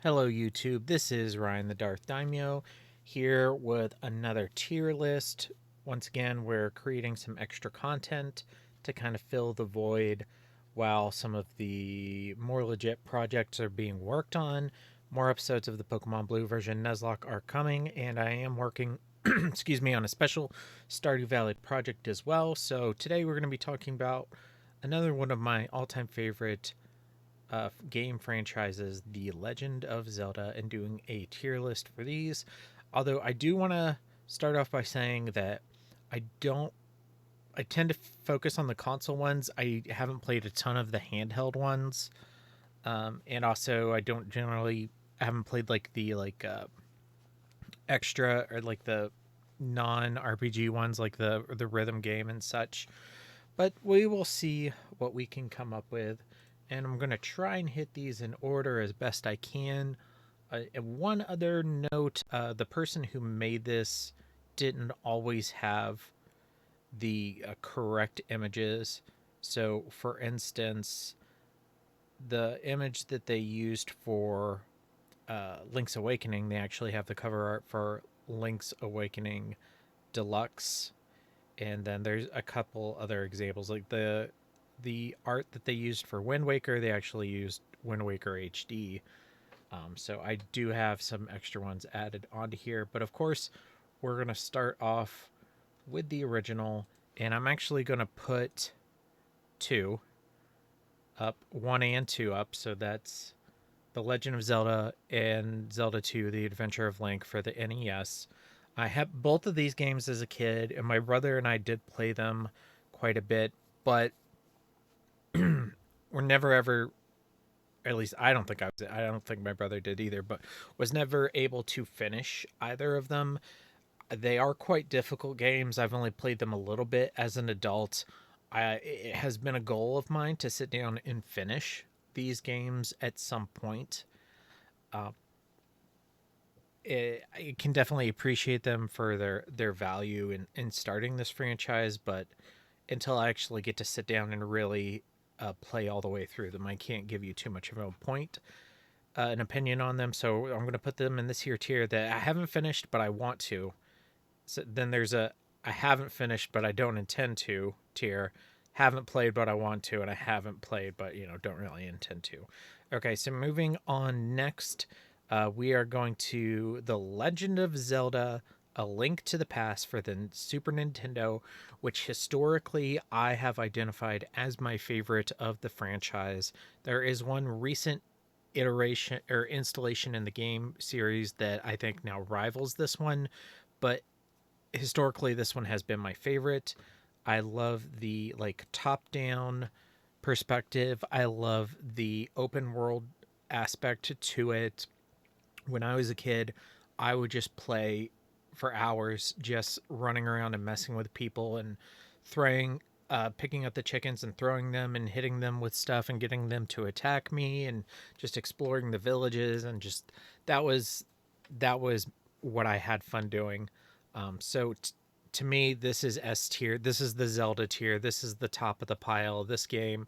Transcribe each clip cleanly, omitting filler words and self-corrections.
Hello YouTube, this is Ryan the DrthDaimyo here with another tier list. Once again, we're creating some extra content to kind of fill the void while some of the more legit projects are being worked on. More episodes of the Pokemon Blue version Nuzlocke are coming, and I am working excuse me, on a special Stardew Valley project as well. So today we're going to be talking about another one of my all-time favorite game franchises, The Legend of Zelda, and doing a tier list for these. Although I do want to start off by saying that I don't. I tend to focus on the console ones. I haven't played a ton of the handheld ones, and also I don't generally. I haven't played like the extra or like the non RPG ones, like the rhythm game and such. But we will see what we can come up with. And I'm going to try and hit these in order as best I can. And one other note, the person who made this didn't always have the correct images. So, for instance, the image that they used for Link's Awakening, they actually have the cover art for Link's Awakening Deluxe, and then there's a couple other examples like the art that they used for Wind Waker. They actually used Wind Waker HD. So I do have some extra ones added onto here, but of course we're gonna start off with the original, and I'm actually gonna put two up, one and two up. So that's The Legend of Zelda and Zelda 2: The Adventure of Link for the NES. I had both of these games as a kid, and my brother and I did play them quite a bit, but we're never ever, at least I don't think I don't think my brother did either, but was never able to finish either of them. They are quite difficult games. I've only played them a little bit as an adult. It has been a goal of mine to sit down and finish these games at some point. Uh, I can definitely appreciate them for their value in starting this franchise, but until I actually get to sit down and really play all the way through them, I can't give you too much of a point, an opinion on them. So I'm going to put them in this here tier that I haven't finished, but I want to. So then there's a I haven't finished, but I don't intend to tier. Haven't played, but I want to, and I haven't played, but don't really intend to. Okay, so moving on next, we are going to The Legend of Zelda: A Link to the Past for the Super Nintendo, which historically I have identified as my favorite of the franchise. There is one recent iteration or installation in the game series that I think now rivals this one, but historically this one has been my favorite. I love the like top down perspective. I love the open world aspect to it. When I was a kid, I would just play for hours just running around and messing with people and throwing picking up the chickens and throwing them and hitting them with stuff and getting them to attack me and just exploring the villages and just that was what I had fun doing. To me, this is S tier. This is the Zelda tier. This is the top of the pile. This game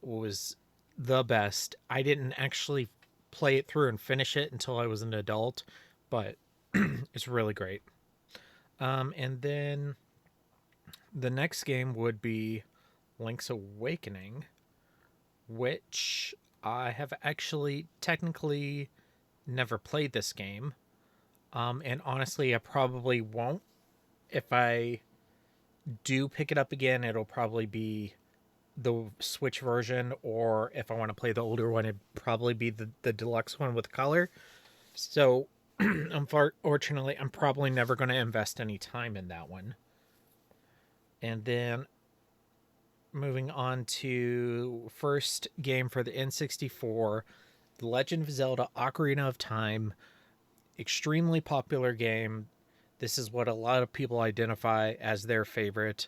was the best. I didn't actually play it through and finish it until I was an adult, but it's really great. And then the next game would be Link's Awakening, which I have actually technically never played this game. And honestly, I probably won't. If I do pick it up again, it'll probably be the Switch version, or if I want to play the older one, it'd probably be the deluxe one with color. So, unfortunately, I'm probably never going to invest any time in that one. And then moving on to first game for the N64, The Legend of Zelda: Ocarina of Time. Extremely popular game. This is what a lot of people identify as their favorite.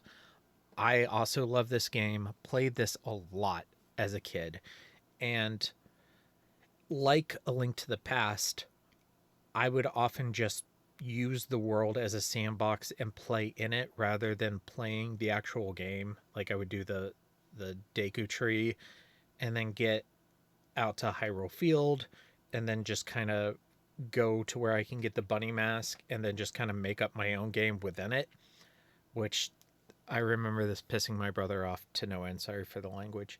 I also love this game. Played this a lot as a kid. And like A Link to the Past, I would often just use the world as a sandbox and play in it rather than playing the actual game. Like I would do the Deku Tree and then get out to Hyrule Field and then just kind of go to where I can get the bunny mask and then just kind of make up my own game within it, which I remember this pissing my brother off to no end. Sorry for the language.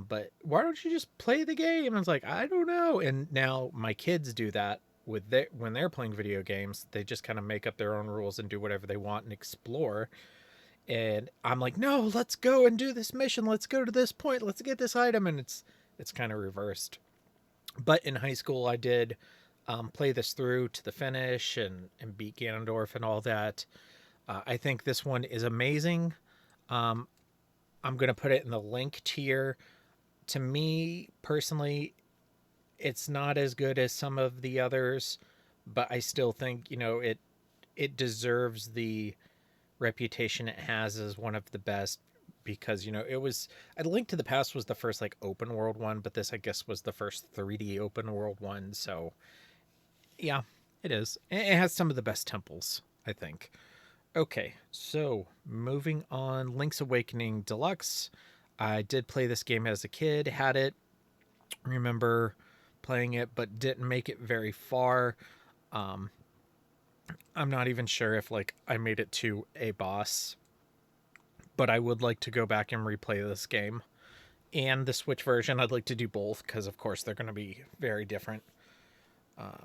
But why don't you just play the game? And I was like, I don't know. And now my kids do that with when they're playing video games. They just kind of make up their own rules and do whatever they want and explore. And I'm like, no, let's go and do this mission. Let's go to this point. Let's get this item. And it's kind of reversed. But in high school, I did play this through to the finish and beat Ganondorf and all that. I think this one is amazing. I'm going to put it in the link tier. To me, personally, it's not as good as some of the others, but I still think, it deserves the reputation it has as one of the best because, it was... A Link to the Past was the first, open world one, but this, I guess, was the first 3D open world one, so... Yeah, it is. It has some of the best temples, I think. Okay, so moving on, Link's Awakening Deluxe. I did play this game as a kid, had it, remember playing it, but didn't make it very far. I'm not even sure if I made it to a boss, but I would like to go back and replay this game. And the Switch version, I'd like to do both, because of course they're going to be very different.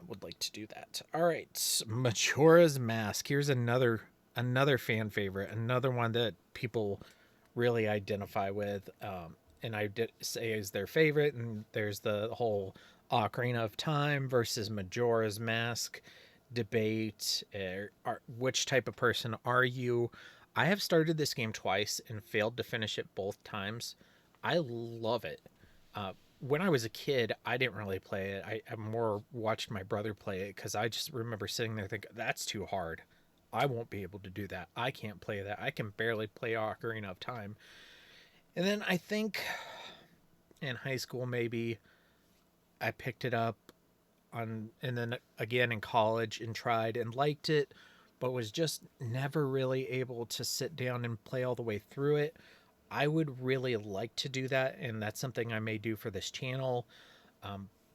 Would like to do that. All right, Majora's Mask. Here's another fan favorite, another one that people really identify with, and I did say is their favorite. And there's the whole Ocarina of Time versus Majora's Mask debate. Which type of person are you? I have started this game twice and failed to finish it both times. I love it. When I was a kid, I didn't really play it. I more watched my brother play it because I just remember sitting there thinking, that's too hard. I won't be able to do that. I can't play that. I can barely play Ocarina of Time. And then I think in high school, maybe I picked it up and then again in college and tried and liked it, but was just never really able to sit down and play all the way through it. I would really like to do that, and that's something I may do for this channel.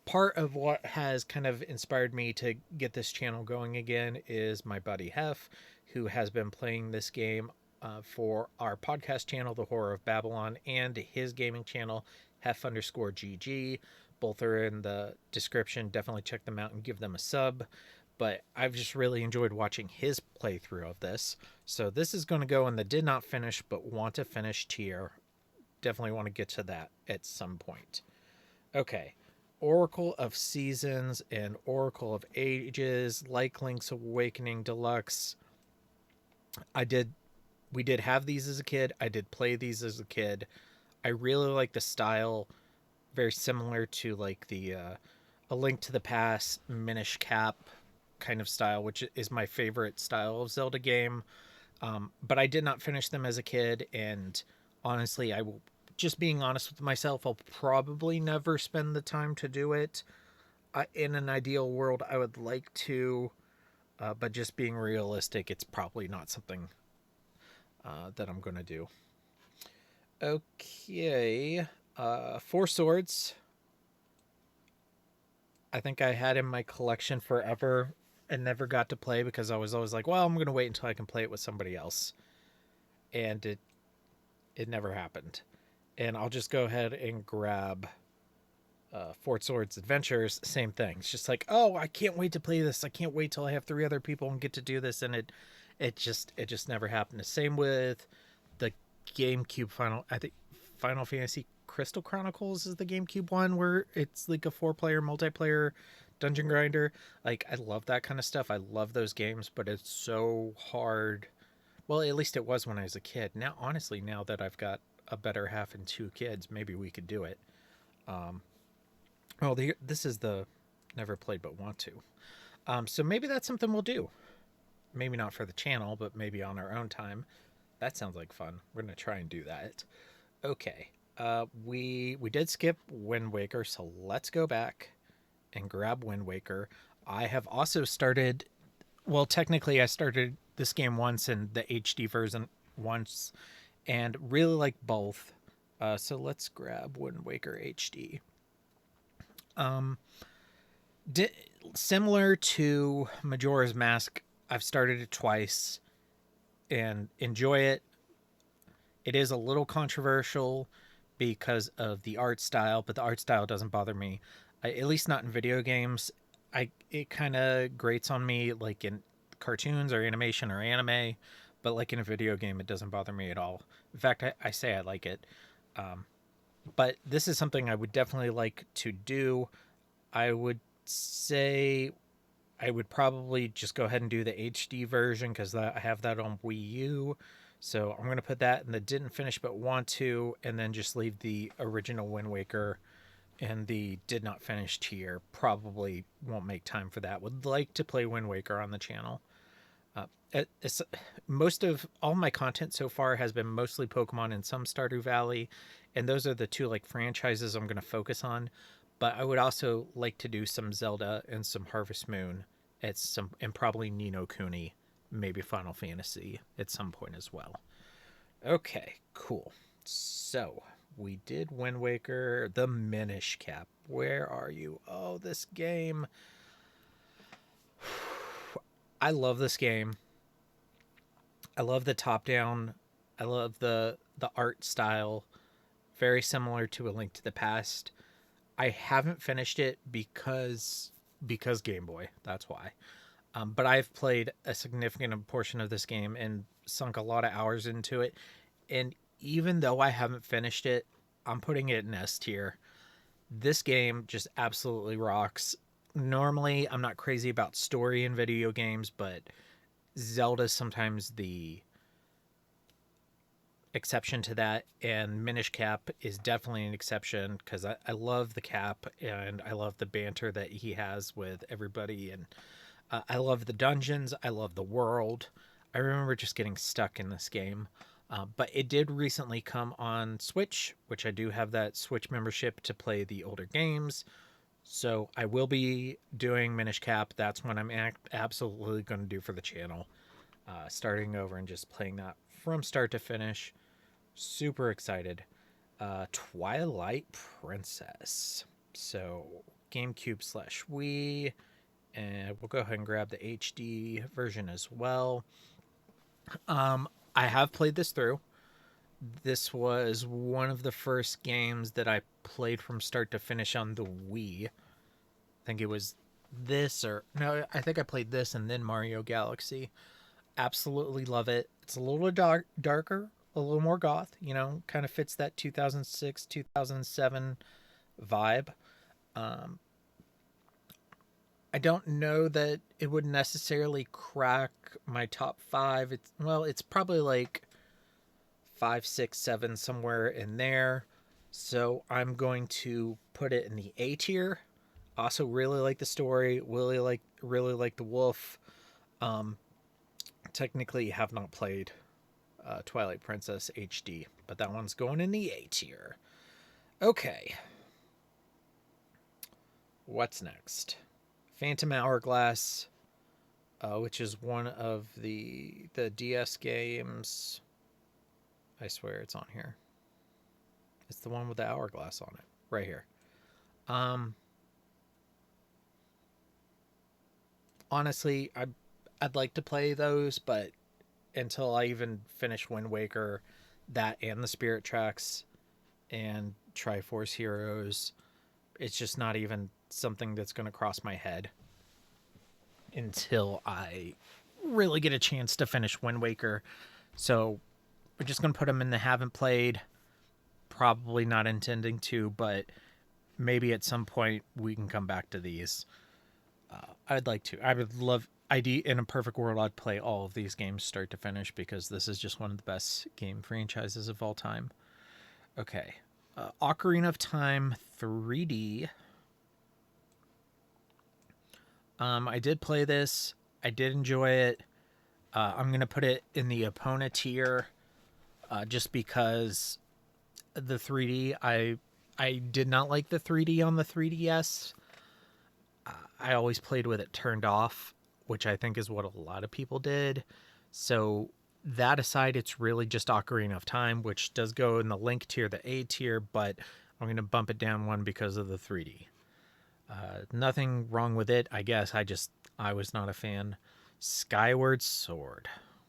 Part of what has kind of inspired me to get this channel going again is my buddy Hef, who has been playing this game for our podcast channel, The Horror of Babylon, and his gaming channel, Hef_GG. Both are in the description. Definitely check them out and give them a sub. But I've just really enjoyed watching his playthrough of this. So this is going to go in the did not finish but want to finish tier. Definitely want to get to that at some point. Okay. Oracle of Seasons and Oracle of Ages, like Link's Awakening Deluxe. We did have these as a kid. I did play these as a kid. I really like the style. Very similar to the A Link to the Past, Minish Cap kind of style, which is my favorite style of Zelda game. But I did not finish them as a kid, and honestly, I will, just being honest with myself, I'll probably never spend the time to do it. In an ideal world, I would like to, but just being realistic, it's probably not something that I'm going to do. Okay, Four Swords. I think I had in my collection forever and never got to play because I was always like, well, I'm going to wait until I can play it with somebody else. And it never happened. And I'll just go ahead and grab Four Swords Adventures. Same thing. It's just like, oh, I can't wait to play this. I can't wait till I have 3 other people and get to do this. And it just never happened. The same with the GameCube Final Fantasy Crystal Chronicles is the GameCube one where it's like a 4-player multiplayer dungeon grinder. I love that kind of stuff. I love those games, but it's so hard. Well, at least it was when I was a kid. Now, honestly, now that I've got a better half and 2 kids, maybe we could do it. This is the never played but want to. So maybe that's something we'll do. Maybe not for the channel, but maybe on our own time. That sounds like fun. We're going to try and do that. Okay. We did skip Wind Waker, so let's go back and grab Wind Waker. I have also started... Well, technically, I started this game once and the HD version once, and really like both. So let's grab Wind Waker HD. Di- Similar to Majora's Mask, I've started it twice and enjoy it. It is a little controversial because of the art style, but the art style doesn't bother me. At least not in video games. It kind of grates on me, like in cartoons or animation or anime, but like in a video game, it doesn't bother me at all. In fact, I say I like it. Um, but this is something I would definitely like to do. I would say I would probably just go ahead and do the HD version because I have that on Wii U. So I'm going to put that in the didn't finish but want to, and then just leave the original Wind Waker and the did not finish tier. Probably won't make time for that. Would like to play Wind Waker on the channel. It's, most of all my content so far has been mostly Pokemon and some Stardew Valley, and those are the two like franchises I'm going to focus on. But I would also like to do some Zelda and some Harvest Moon at some, and probably Ni no Kuni, maybe Final Fantasy at some point as well. Okay, cool. So we did Wind Waker, the Minish Cap. Where are you? Oh, this game. I love this game. I love the top down. I love the art style. Very similar to A Link to the Past. I haven't finished it because Game Boy. That's why. But I've played a significant portion of this game and sunk a lot of hours into it. And even though I haven't finished it, I'm putting it in S tier. This game just absolutely rocks. Normally, I'm not crazy about story in video games, but Zelda's sometimes the exception to that, and Minish Cap is definitely an exception because I love the Cap and I love the banter that he has with everybody, and I love the dungeons. I love the world. I remember just getting stuck in this game. But it did recently come on Switch, which I do have that Switch membership to play the older games. So I will be doing Minish Cap. That's what I'm absolutely going to do for the channel. Starting over and just playing that from start to finish. Super excited. Twilight Princess. So GameCube slash Wii. And we'll go ahead and grab the HD version as well. I have played this through. This was one of the first games that I played from start to finish on the Wii. I think it was this or no, I think I played this and then Mario Galaxy. Absolutely love it. It's a little darker, a little more goth, kind of fits that 2006, 2007 vibe. Um, I don't know that it would necessarily crack my top five. It's probably like five, six, seven, somewhere in there. So I'm going to put it in the A tier. Also, really like the story. Really like the wolf. Um, Technically, have not played Twilight Princess HD, but that one's going in the A tier. Okay, what's next? Phantom Hourglass, which is one of the DS games. I swear it's on here. It's the one with the hourglass on it, right here. Um, Honestly, I'd like to play those, but until I even finish Wind Waker, that and the Spirit Tracks and Triforce Heroes, it's just not even something that's going to cross my head until I really get a chance to finish Wind Waker. So we're just going to put them in the haven't played. Probably not intending to, but maybe at some point we can come back to these. I'd like to. I would love. In a perfect world, I'd play all of these games start to finish because this is just one of the best game franchises of all time. Okay. Ocarina of Time 3D. I did play this. I did enjoy it. I'm going to put it in the Epona tier just because the 3D, I did not like the 3D on the 3DS. I always played with it turned off, which I think is what a lot of people did. So that aside, it's really just Ocarina of Time, which does go in the Link tier, the A tier, but I'm going to bump it down one because of the 3D. Nothing wrong with it, I guess. I was not a fan. Skyward Sword.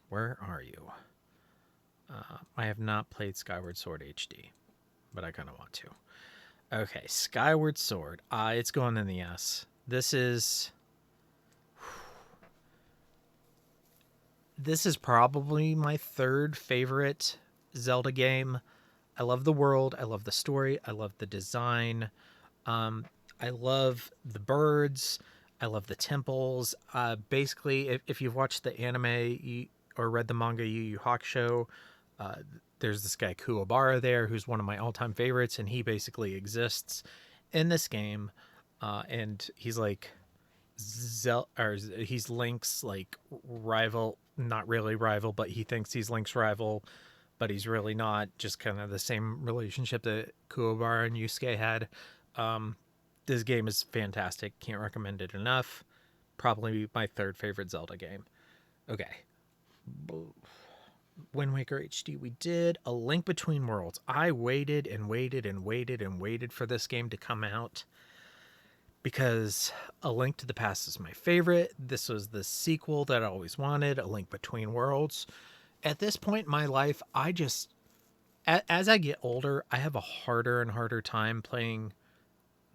Where are you? I have not played Skyward Sword HD, but I kind of want to. Okay, Skyward Sword. It's going in the S. This is probably my third favorite Zelda game. I love the world. I love the story. I love the design. I love the birds. I love the temples. Basically, if you've watched the anime or read the manga Yu Yu Hakusho, there's this guy Kuwabara there who's one of my all-time favorites, and he basically exists in this game. And he's like he's Link's like rival, not really rival, but he thinks he's Link's rival, but he's really not. Just kind of the same relationship that Kuwabara and Yusuke had. This game is fantastic. Can't recommend it enough. Probably my third favorite Zelda game. Okay. Wind Waker HD we did. A Link Between Worlds. I waited and waited and waited and waited for this game to come out because A Link to the Past is my favorite. This was the sequel that I always wanted, A Link Between Worlds. At this point in my life, as I get older, I have a harder and harder time playing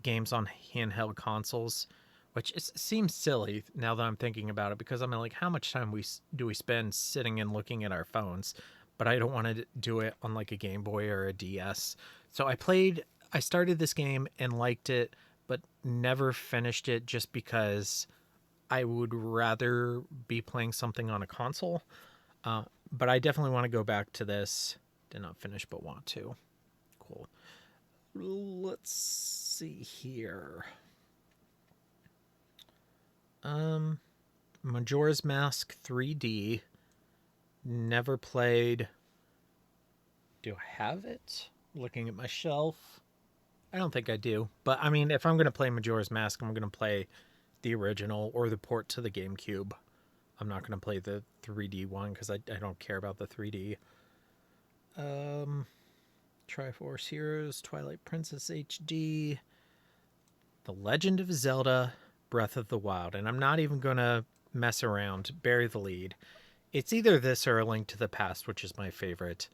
games on handheld consoles, which seems silly now that I'm thinking about it, because I'm like, how much time do we spend sitting and looking at our phones? But I don't want to do it on like a Game Boy or a DS. So I started this game and liked it, but never finished it just because I would rather be playing something on a console. But I definitely want to go back to this. Did not finish, but want to. Cool. Let's see here. Majora's Mask 3D. Never played. Do I have it? Looking at my shelf. I don't think I do. But I mean, if I'm going to play Majora's Mask, I'm going to play the original or the port to the GameCube. I'm not going to play the 3D one because I don't care about the 3D. Triforce Heroes, Twilight Princess HD, The Legend of Zelda, Breath of the Wild. And I'm not even going to mess around, bury the lead. It's either this or A Link to the Past, which is my favorite.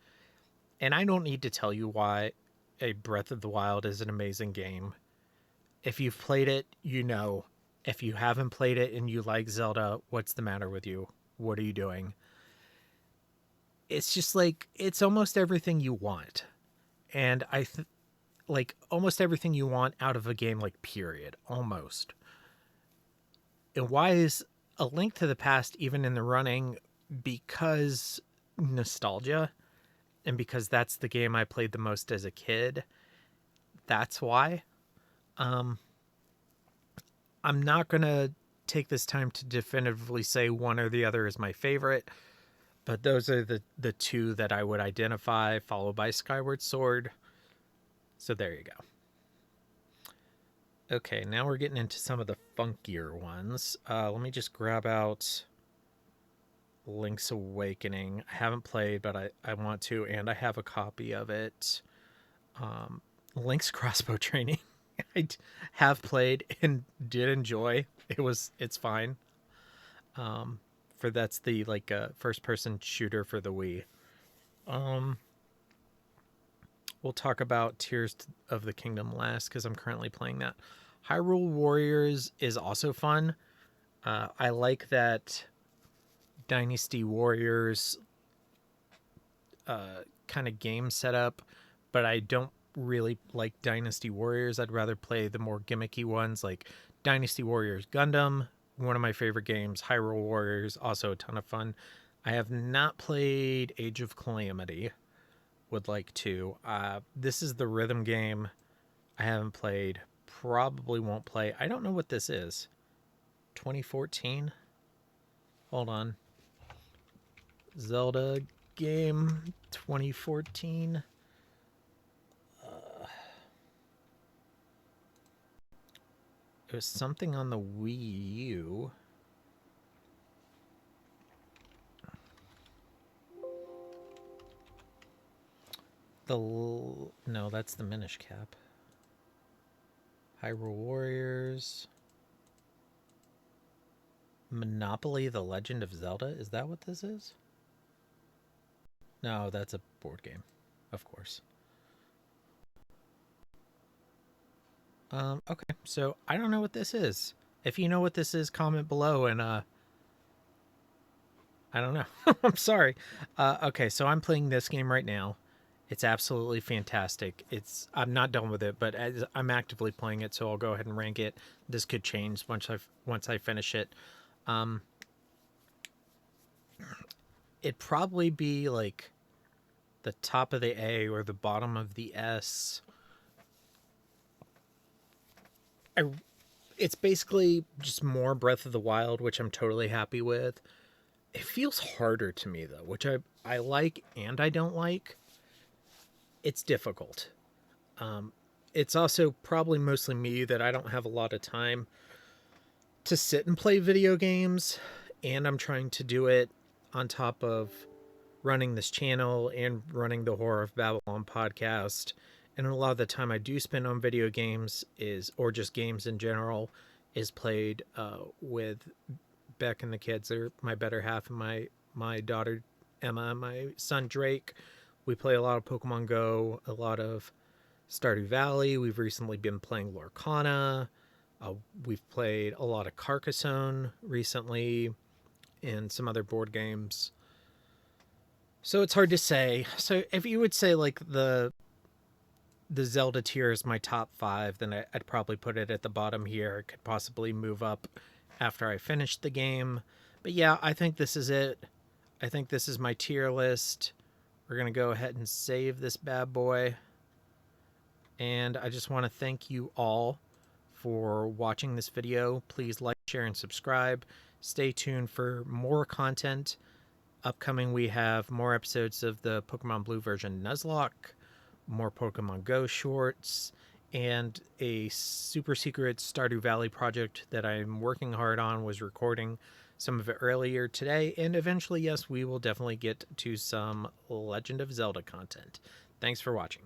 And I don't need to tell you why a Breath of the Wild is an amazing game. If you've played it, you know. If you haven't played it and you like Zelda, what's the matter with you? What are you doing? It's just like, it's almost everything you want. And like almost everything you want out of a game, like, period. Almost. And why is A Link to the Past even in the running? Because nostalgia, and because that's the game I played the most as a kid. That's why. I'm not going to take this time to definitively say one or the other is my favorite, but those are the two that I would identify, followed by Skyward Sword. So there you go. Okay, now we're getting into some of the funkier ones. Let me just grab out Link's Awakening. I haven't played, but I want to, and I have a copy of it. Link's Crossbow Training. I have played and did enjoy. It's fine. That's the like first person shooter for the Wii. We'll talk about Tears of the Kingdom last because I'm currently playing that. Hyrule Warriors is also fun. I like that Dynasty Warriors kind of game setup, but I don't really like Dynasty Warriors. I'd rather play the more gimmicky ones like Dynasty Warriors Gundam, one of my favorite games. Hyrule Warriors, also a ton of fun. I have not played Age of Calamity. Would like to. This is the rhythm game I haven't played. Probably won't play. I don't know what this is. 2014? Hold on. Zelda game 2014. It was something on the Wii U. No, that's the Minish Cap. Hyrule Warriors. Monopoly The Legend of Zelda? Is that what this is? No, that's a board game, of course. Okay, so I don't know what this is. If you know what this is, comment below and I don't know. I'm sorry. Okay, so I'm playing this game right now. It's absolutely fantastic. I'm not done with it, but I'm actively playing it, so I'll go ahead and rank it. This could change once I finish it. Um, it'd probably be like the top of the A or the bottom of the S. I, it's basically just more Breath of the Wild, which I'm totally happy with. It feels harder to me though, which I like and I don't like. It's difficult. It's also probably mostly me that I don't have a lot of time to sit and play video games, and I'm trying to do it on top of running this channel and running the Horror of Babylon podcast. And a lot of the time I do spend on video games or just games in general, is played with Beck and the kids. They're my better half, and my daughter Emma, my son Drake. We play a lot of Pokemon Go, a lot of Stardew Valley. We've recently been playing Lorcana. We've played a lot of Carcassonne recently and some other board games. So it's hard to say. So if you would say like the Zelda tier is my top 5, then I'd probably put it at the bottom here. It could possibly move up after I finish the game. But yeah, I think this is it. I think this is my tier list. We're going to go ahead and save this bad boy. And I just want to thank you all for watching this video. Please like, share, and subscribe. Stay tuned for more content. Upcoming, we have more episodes of the Pokemon Blue version Nuzlocke, more Pokemon Go shorts, and a super secret Stardew Valley project that I'm working hard on. Was recording some of it earlier today, and eventually, yes, we will definitely get to some Legend of Zelda content. Thanks for watching.